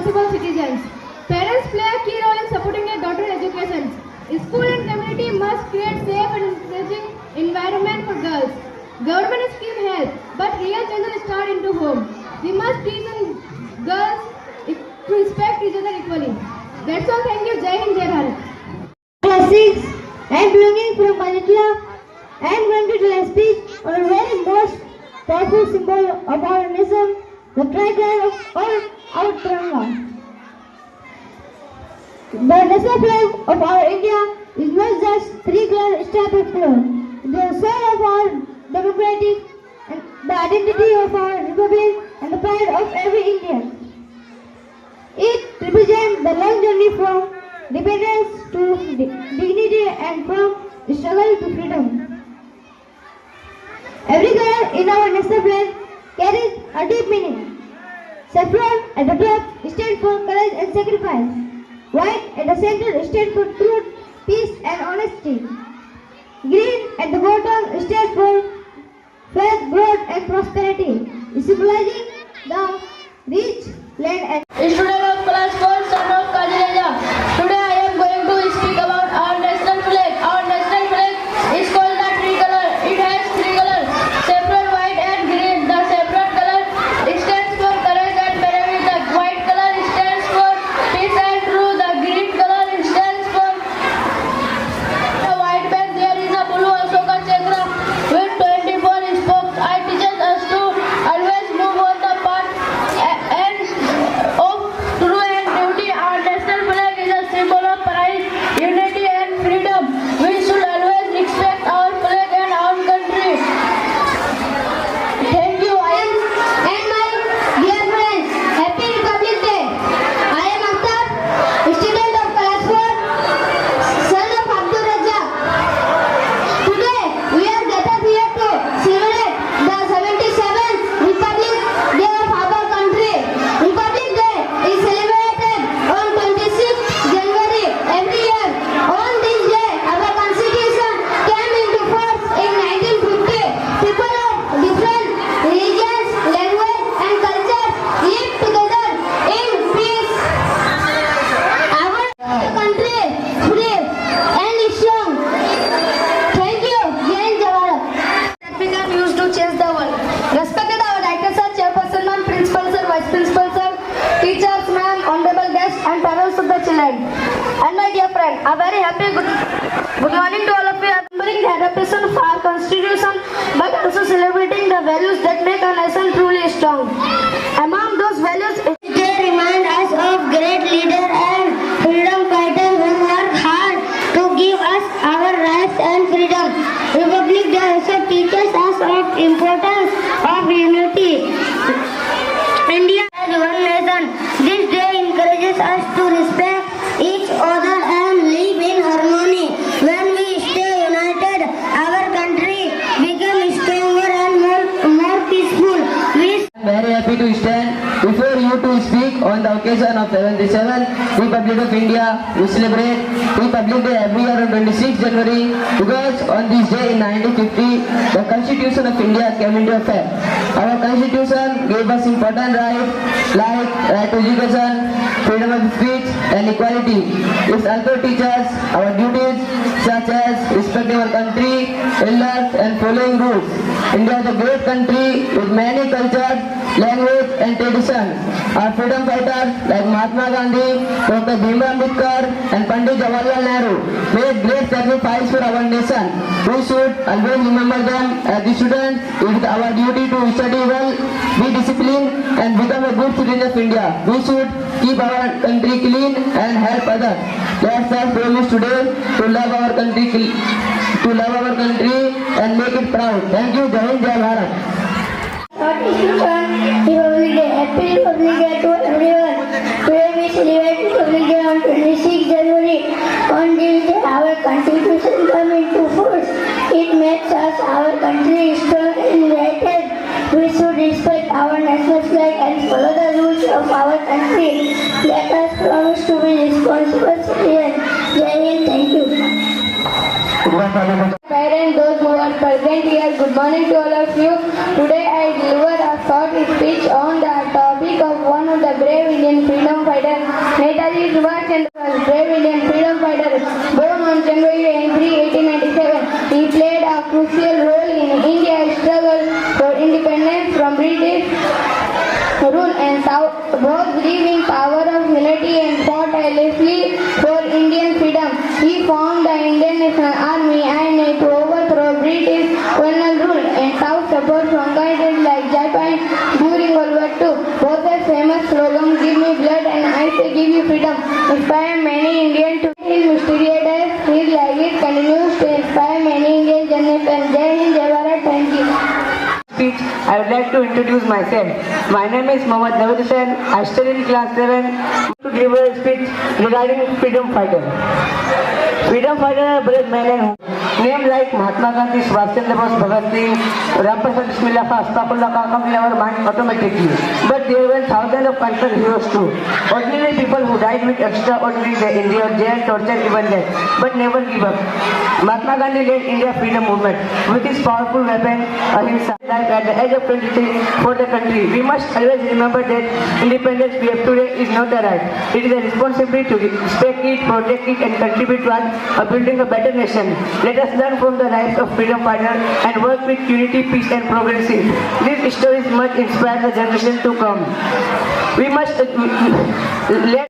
responsible citizens. Parents play a key role in supporting their daughter's education. School and community must create safe and encouraging environment for girls. Government scheme help, but real changes start into home. We must teach girls to respect each other equally. That's all. Thank you. Jai Hind, Jai Bharat. Class 6. I am belonging from Panitla. I am going to tell a speech on the very most powerful symbol of our nation, the tricolor of our Tiranga. The national flag of our India is not just three-color stripe of color. It is the soul of our democratic and the identity of our republic and the pride of every Indian. It represents the long journey from dependence to dignity and from struggle to freedom. Every color in our national flag carries a deep meaning. Saffron at the top stands for courage and sacrifice. White at the center stands for truth, peace and honesty. Green at the bottom stands for faith, growth and prosperity, symbolizing the rich land and Student of class 4, son of Kajireja. Today I am going to speak about our national flag. Our national flag is called the tricolor. It has three colors, saffron, white and green. The saffron color stands for courage and bravery. The white color stands for peace and truth. The green color stands for the white back. There is a blue Ashoka Chakra with 24 spokes. It teaches us to always move on the path and of true and duty. Our national flag is a symbol of pride, unity and freedom. We should always respect our flag and our country. Thank you. and my dear friends, Happy Republic Day. I am Akhtar, student of class 4, son of Abdul Razzaq. Today we are gathered here to celebrate the 77th Republic Day of our country. Republic Day is celebrated on 26th January every year. On this day, our constitution came into force in 1950. People of different religions, language and cultures live together in peace. Our country free and strong. Thank you. Jai Hind, Jai Bharat. That we can use to change the world. Respected our directors, sir, chairperson, ma'am, principal, sir, vice principal, sir, teachers, ma'am, honorable guests, and parents of the children. And my dear friend, a very happy good morning to all of you. Remembering the adaptation of our constitution, but also celebrating the values that make our nation truly strong. Among those values, They remind us of great leaders and freedom fighters who worked hard to give us our rights and freedom. Republic Day also teaches us of importance of unity. India as one nation. This day encourages us to respect each other and live in harmony. When we stay united, our country becomes stronger and more peaceful. We Very happy to stand before you to speak on the occasion of 77th Republic of India. We celebrate Republic Day every year on 26th January because on this day in 1950, the Constitution of India came into effect. Our Constitution gave us important rights like right to education, freedom of speech and equality. It also teaches our duties such as respecting our country, elders and following rules. India is a great country with many cultures, language and traditions. Our freedom fighters like Mahatma Gandhi, Dr. Bhimrao Ambedkar and Pandit Jawaharlal Nehru made great sacrifice for our nation. We should always remember them as the students. It is our duty to study well, be disciplined and become a good citizen of India. We should keep our country clean and help others. Let us promise today to love our country and make it proud. Thank you. Jai Hind, Jai Bharat. Republic Day. Happy Republic Day to everyone. Today we celebrate Republic Day on 26 January. On this day, our constitution comes into force. It makes us our country strong and united. We should respect our national flag and follow the rules of our country. Let us promise to be responsible citizens. Jai Hind, thank you. parents, those who are present here, good morning to all of you. Today I deliver a short speech on the topic of one of of the brave Indian freedom fighter Netaji Subhash Chandra Bose, brave Indian freedom fighter, born on January 3, 1897. He played a crucial role in India's struggle for independence from British rule and Bose believed in power of unity and fought tirelessly for Indian freedom. He formed the Indian National Army and to overthrow British colonial rule and sought support from countries like Japan during World War II. Bose's famous slogan, "Give me blood and I say give you freedom," inspired many Indians to his mysterious. His legacy continues to inspire many Indian generations. Jai Hind, Jai Bharat. Thank you. Speech, I would like to introduce myself. My name is Mohammad Dawood Hussain. I study in class 7 to deliver a speech regarding freedom fighter. Freedom fighter are brave men and names like Mahatma Gandhi, Subhash Chandra Bose, Bhagat Singh, Ram Prasad Bismillah, Astaghfirullah come in our mind automatically. But there were thousands of unsung heroes too. Ordinary people who died with extraordinary they endured jail, torture, even death, but never give up. Mahatma Gandhi led India freedom movement with his powerful weapon, Ahimsa, died at the age of 23 for the country. We must always remember that independence we have today is not a right. It is a responsibility to respect it, protect it, and contribute to building a better nation. Let us learn from the lives of freedom fighters and work with unity, peace, and progress. These stories must inspire the generation to come. We must let